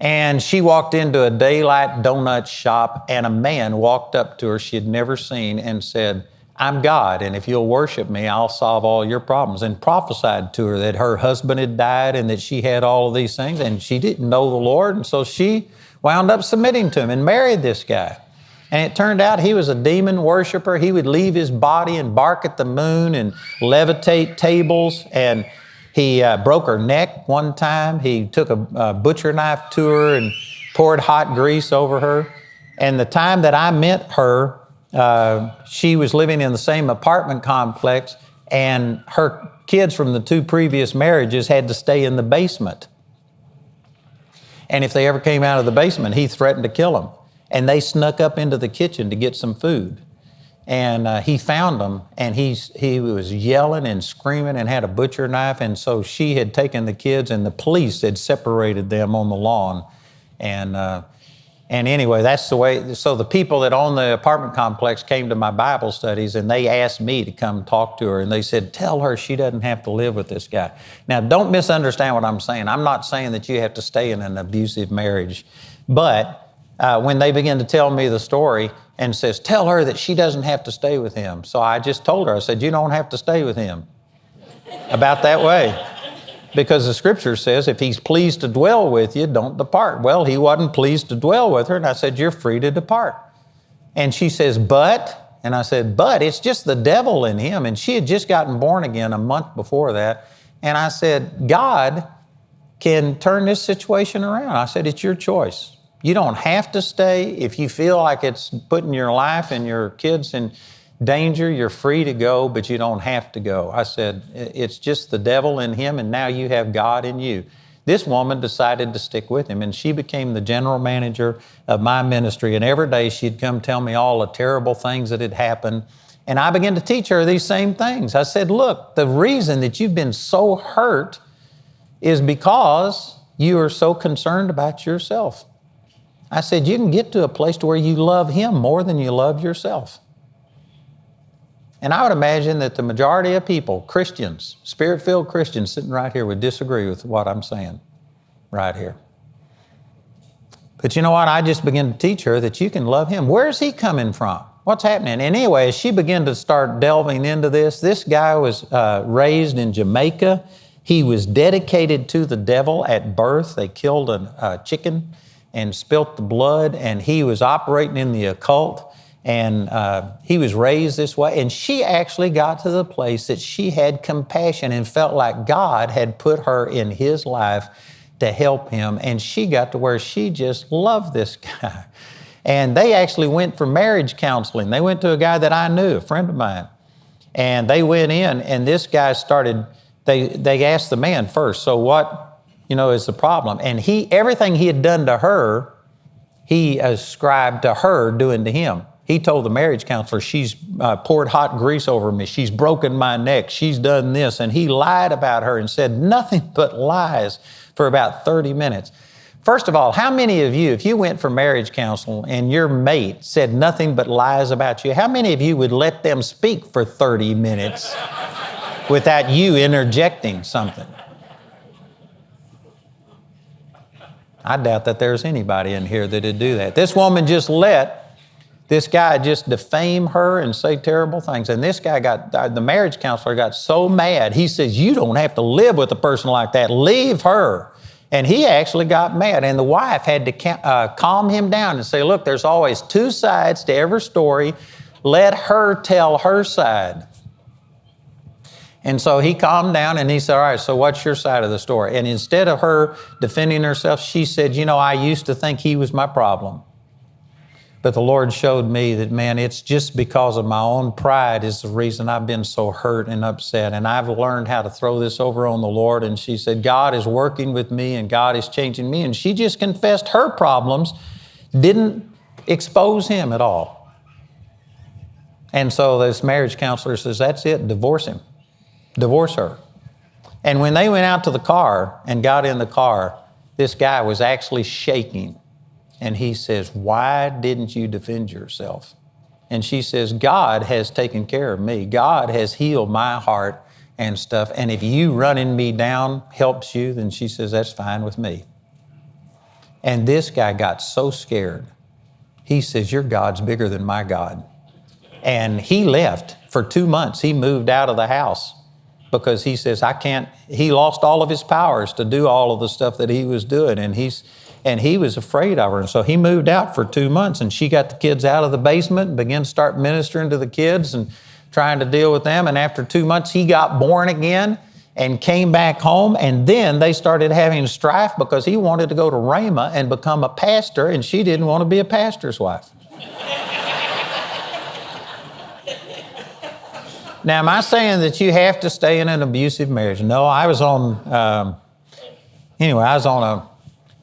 and she walked into a Daylight Donut shop, and a man walked up to her she had never seen and said, "I'm God, and if you'll worship me, I'll solve all your problems," and prophesied to her that her husband had died and that she had all of these things, and she didn't know the Lord, and so she wound up submitting to him and married this guy. And it turned out he was a demon worshiper. He would leave his body and bark at the moon and levitate tables, and he broke her neck one time. He took a butcher knife to her and poured hot grease over her. And the time that I met her, she was living in the same apartment complex, and her kids from the 2 previous marriages had to stay in the basement. And if they ever came out of the basement, he threatened to kill them. And they snuck up into the kitchen to get some food. And he found them, and he was yelling and screaming and had a butcher knife. And so she had taken the kids, and the police had separated them on the lawn. And anyway, that's the way. So the people that own the apartment complex came to my Bible studies, and they asked me to come talk to her. And they said, tell her she doesn't have to live with this guy. Now, don't misunderstand what I'm saying. I'm not saying that you have to stay in an abusive marriage. But when they began to tell me the story and says, tell her that she doesn't have to stay with him. So I just told her, I said, you don't have to stay with him. About that way. Because the scripture says, if he's pleased to dwell with you, don't depart. Well, he wasn't pleased to dwell with her, and I said, you're free to depart. And she says, but? And I said, but it's just the devil in him. And she had just gotten born again a month before that. And I said, God can turn this situation around. I said, it's your choice. You don't have to stay. If you feel like it's putting your life and your kids in danger, you're free to go, but you don't have to go. I said, it's just the devil in him, and now you have God in you. This woman decided to stick with him, and she became the general manager of my ministry. And every day she'd come tell me all the terrible things that had happened. And I began to teach her these same things. I said, look, the reason that you've been so hurt is because you are so concerned about yourself. I said, you can get to a place to where you love him more than you love yourself. And I would imagine that the majority of people, Christians, Spirit-filled Christians sitting right here would disagree with what I'm saying right here. But you know what? I just began to teach her that you can love him. Where's he coming from? What's happening? And anyway, as she began to start delving into this guy was raised in Jamaica. He was dedicated to the devil at birth. They killed a chicken and spilt the blood, and he was operating in the occult. And he was raised this way. And she actually got to the place that she had compassion and felt like God had put her in his life to help him. And she got to where she just loved this guy. And they actually went for marriage counseling. They went to a guy that I knew, a friend of mine. And they went in, and this guy started, they asked the man first, so what, is the problem? And everything he had done to her, he ascribed to her doing to him. He told the marriage counselor, she's poured hot grease over me. She's broken my neck. She's done this. And he lied about her and said nothing but lies for about 30 minutes. First of all, how many of you, if you went for marriage counsel and your mate said nothing but lies about you, how many of you would let them speak for 30 minutes without you interjecting something? I doubt that there's anybody in here that would do that. This woman just let this guy just defame her and say terrible things. And this guy the marriage counselor got so mad. He says, you don't have to live with a person like that. Leave her. And he actually got mad. And the wife had to calm him down and say, look, there's always two sides to every story. Let her tell her side. And so he calmed down and he said, all right, so what's your side of the story? And instead of her defending herself, she said, I used to think he was my problem. But the Lord showed me that, man, it's just because of my own pride is the reason I've been so hurt and upset. And I've learned how to throw this over on the Lord. And she said, God is working with me and God is changing me. And she just confessed her problems, didn't expose him at all. And so this marriage counselor says, that's it, divorce him. Divorce her. And when they went out to the car and got in the car, this guy was actually shaking. And he says, why didn't you defend yourself? And she says, God has taken care of me. God has healed my heart and stuff. And if you running me down helps you, then she says, that's fine with me. And this guy got so scared. He says, your God's bigger than my God. And he left for 2 months. He moved out of the house because he says, he lost all of his powers to do all of the stuff that he was doing. And he was afraid of her. And so he moved out for 2 months, and she got the kids out of the basement and began to start ministering to the kids and trying to deal with them. And after 2 months, he got born again. and came back home, and then they started having strife because he wanted to go to Rhema and become a pastor, and she didn't want to be a pastor's wife. Now, am I saying that you have to stay in an abusive marriage? No, I was on a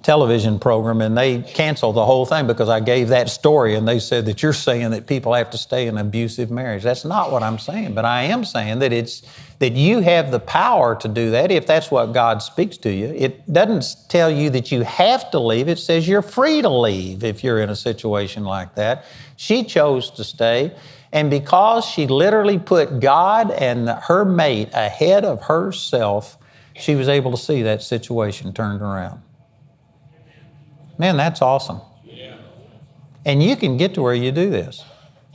television program, and they canceled the whole thing because I gave that story, and they said that you're saying that people have to stay in an abusive marriage. That's not what I'm saying, but I am saying that you have the power to do that if that's what God speaks to you. It doesn't tell you that you have to leave. It says you're free to leave if you're in a situation like that. She chose to stay, and because she literally put God and her mate ahead of herself, she was able to see that situation turned around. Man, that's awesome. Yeah. And you can get to where you do this.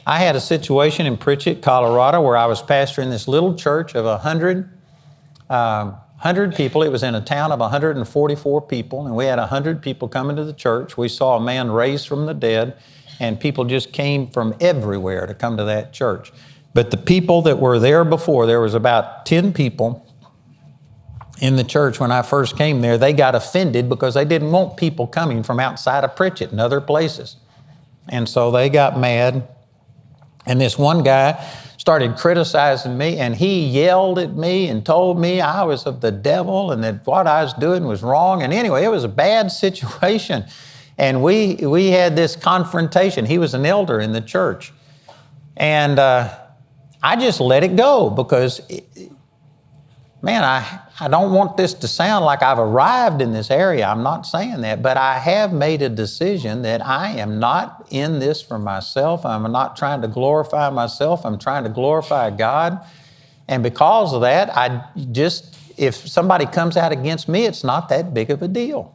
I had a situation in Pritchett, Colorado, where I was pastoring this little church of 100 people. It was in a town of 144 people, and we had 100 people coming to the church. We saw a man raised from the dead, and people just came from everywhere to come to that church. But the people that were there before, there was about 10 people in the church when I first came there. They got offended because they didn't want people coming from outside of Pritchett and other places. And so they got mad. And this one guy started criticizing me, and he yelled at me and told me I was of the devil and that what I was doing was wrong. And anyway, it was a bad situation. And we had this confrontation. He was an elder in the church. And I just let it go because, man, I don't want this to sound like I've arrived in this area. I'm not saying that, but I have made a decision that I am not in this for myself. I'm not trying to glorify myself. I'm trying to glorify God. And because of that, if somebody comes out against me, it's not that big of a deal.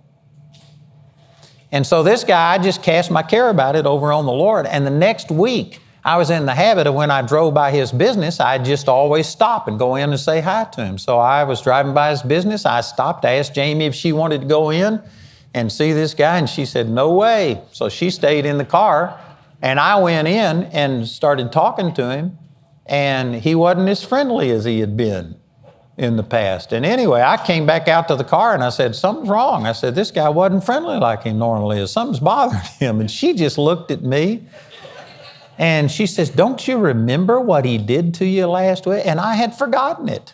And so this guy, I just cast my care about it over on the Lord. And the next week, I was in the habit of when I drove by his business, I'd just always stop and go in and say hi to him. So I was driving by his business. I stopped, asked Jamie if she wanted to go in and see this guy, and she said, no way. So she stayed in the car, and I went in and started talking to him, and he wasn't as friendly as he had been in the past. And anyway, I came back out to the car and I said, something's wrong. I said, this guy wasn't friendly like he normally is. Something's bothering him. And she just looked at me and she says, don't you remember what he did to you last week? And I had forgotten it.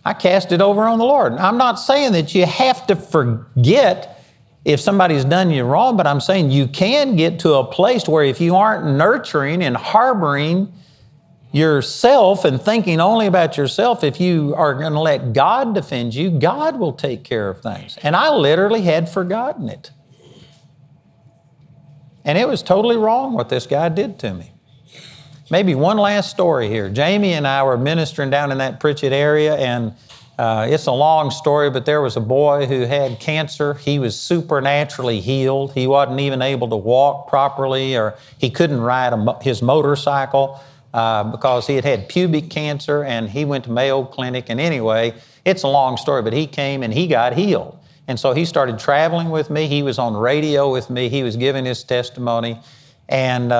I cast it over on the Lord. I'm not saying that you have to forget if somebody's done you wrong, but I'm saying you can get to a place where if you aren't nurturing and harboring yourself and thinking only about yourself, if you are going to let God defend you, God will take care of things. And I literally had forgotten it. And it was totally wrong what this guy did to me. Maybe one last story here. Jamie and I were ministering down in that Pritchett area, and it's a long story, but there was a boy who had cancer. He was supernaturally healed. He wasn't even able to walk properly, or he couldn't ride his motorcycle because he had had pubic cancer, and he went to Mayo Clinic. And anyway, it's a long story, but he came and he got healed. And so he started traveling with me. He was on radio with me. He was giving his testimony. And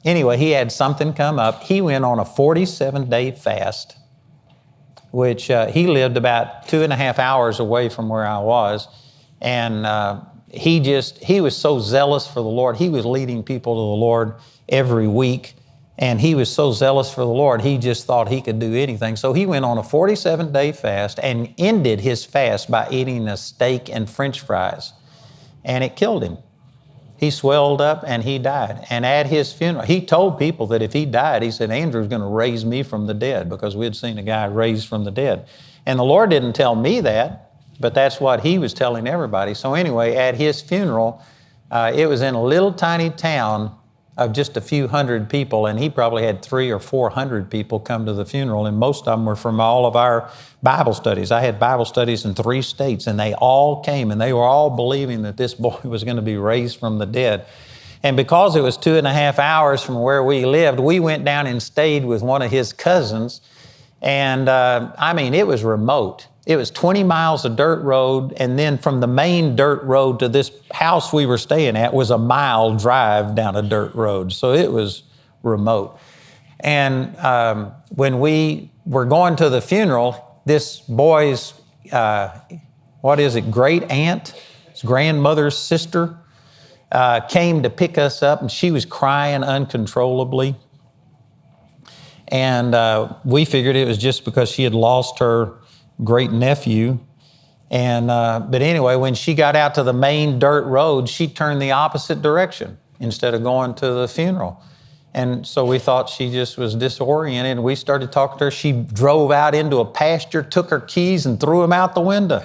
anyway, he had something come up. He went on a 47-day fast, which he lived about 2.5 hours away from where I was. And he was so zealous for the Lord. He was leading people to the Lord every week. And he was so zealous for the Lord, he just thought he could do anything. So he went on a 47-day fast and ended his fast by eating a steak and French fries. And it killed him. He swelled up and he died. And at his funeral, he told people that if he died, he said, Andrew's going to raise me from the dead, because we had seen a guy raised from the dead. And the Lord didn't tell me that, but that's what he was telling everybody. So anyway, at his funeral, it was in a little tiny town of just a few hundred people, and he probably had 300 or 400 people come to the funeral, and most of them were from all of our Bible studies. I had Bible studies in 3 states, and they all came, and they were all believing that this boy was going to be raised from the dead. And because it was 2.5 hours from where we lived, we went down and stayed with one of his cousins, and it was remote. It was 20 miles of dirt road, and then from the main dirt road to this house we were staying at was a mile drive down a dirt road. So it was remote. And when we were going to the funeral, this boy's, great aunt, his grandmother's sister, came to pick us up, and she was crying uncontrollably. And we figured it was just because she had lost her great nephew. And but anyway, when she got out to the main dirt road, she turned the opposite direction instead of going to the funeral. And so we thought she just was disoriented, and we started talking to her. She drove out into a pasture, took her keys, and threw them out the window.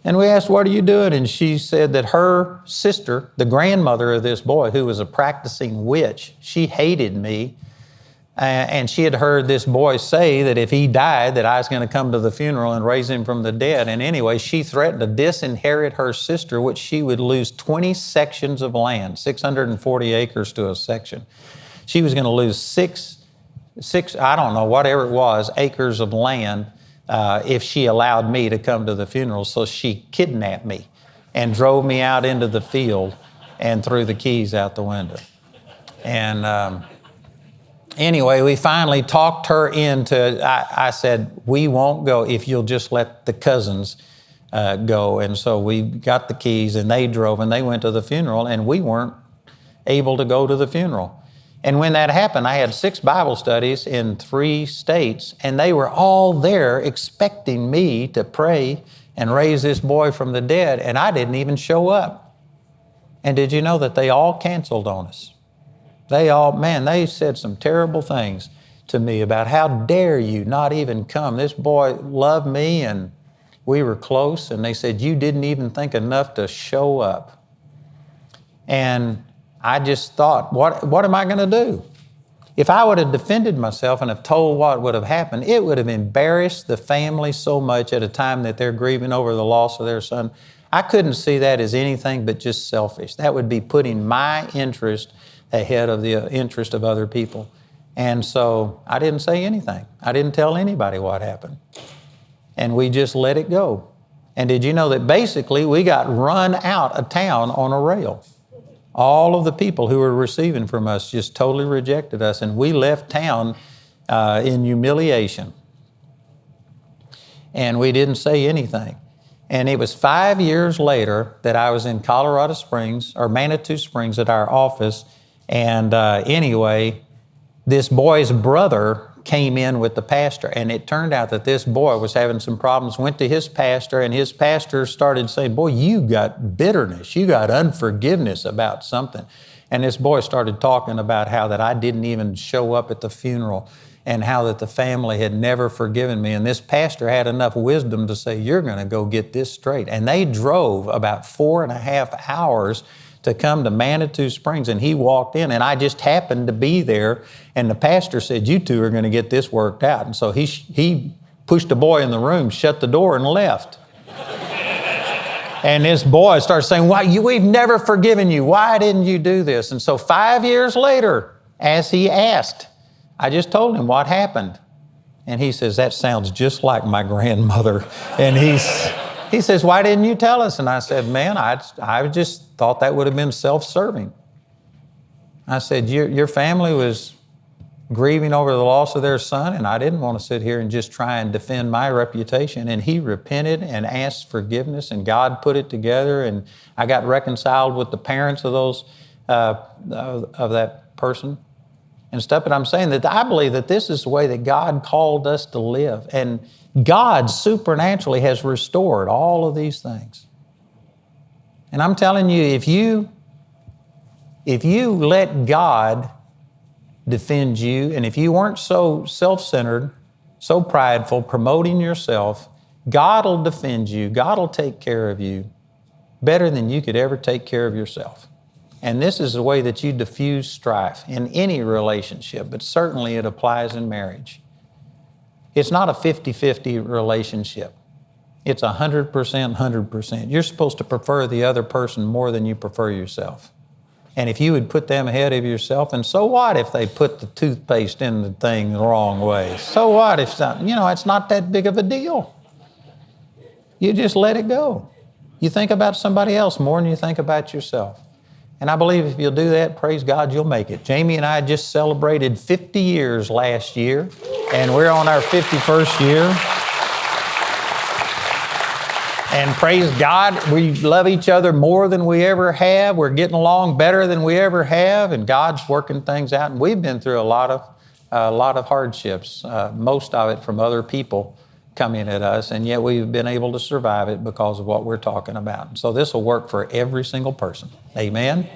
And we asked, "What are you doing?" And she said that her sister, the grandmother of this boy, who was a practicing witch, she hated me. And she had heard this boy say that if he died, that I was going to come to the funeral and raise him from the dead. And anyway, she threatened to disinherit her sister, which she would lose 20 sections of land, 640 acres to a section. She was going to lose six, I don't know, whatever it was, acres of land if she allowed me to come to the funeral. So she kidnapped me and drove me out into the field and threw the keys out the window. And anyway, we finally talked her into, I said, "We won't go if you'll just let the cousins go." And so we got the keys, and they drove, and they went to the funeral, and we weren't able to go to the funeral. And when that happened, I had 6 Bible studies in 3 states, and they were all there expecting me to pray and raise this boy from the dead, and I didn't even show up. And did you know that they all canceled on us? They said some terrible things to me about, "How dare you not even come? This boy loved me and we were close." And they said, "You didn't even think enough to show up." And I just thought, what am I going to do? If I would have defended myself and have told what would have happened, it would have embarrassed the family so much at a time that they're grieving over the loss of their son. I couldn't see that as anything but just selfish. That would be putting my interest ahead of the interest of other people. And so I didn't say anything. I didn't tell anybody what happened. And we just let it go. And did you know that basically we got run out of town on a rail? All of the people who were receiving from us just totally rejected us, and we left town in humiliation. And we didn't say anything. And it was 5 years later that I was in Colorado Springs, or Manitou Springs, at our office. And anyway, this boy's brother came in with the pastor, and it turned out that this boy was having some problems, went to his pastor, and his pastor started saying, "Boy, you got bitterness, you got unforgiveness about something." And this boy started talking about how that I didn't even show up at the funeral, and how that the family had never forgiven me. And this pastor had enough wisdom to say, "You're going to go get this straight." And they drove about 4.5 hours to come to Manitou Springs, and he walked in, and I just happened to be there, and the pastor said, "You two are going to get this worked out." And so he pushed the boy in the room, shut the door, and left. And this boy started saying, "We've never forgiven you. Why didn't you do this?" And so 5 years later, as he asked, I just told him what happened. And he says, "That sounds just like my grandmother." And he says, "Why didn't you tell us?" And I said, "Man, I just thought that would have been self-serving." I said, your family was grieving over the loss of their son, and I didn't want to sit here and just try and defend my reputation." And he repented and asked forgiveness, and God put it together, and I got reconciled with the parents of those of that person and stuff. But I'm saying that I believe that this is the way that God called us to live, and God supernaturally has restored all of these things. And I'm telling you, if you let God defend you, and if you weren't so self-centered, so prideful, promoting yourself, God will defend you. God will take care of you better than you could ever take care of yourself. And this is the way that you diffuse strife in any relationship, but certainly it applies in marriage. It's not a 50-50 relationship. It's 100%, 100%. You're supposed to prefer the other person more than you prefer yourself. And if you would put them ahead of yourself, and so what if they put the toothpaste in the thing the wrong way? So what if something, it's not that big of a deal. You just let it go. You think about somebody else more than you think about yourself. And I believe if you'll do that, praise God, you'll make it. Jamie and I just celebrated 50 years last year, and we're on our 51st year. And praise God, we love each other more than we ever have. We're getting along better than we ever have, and God's working things out. And we've been through a lot of hardships, most of it from other people coming at us, and yet we've been able to survive it because of what we're talking about. So this will work for every single person. Amen.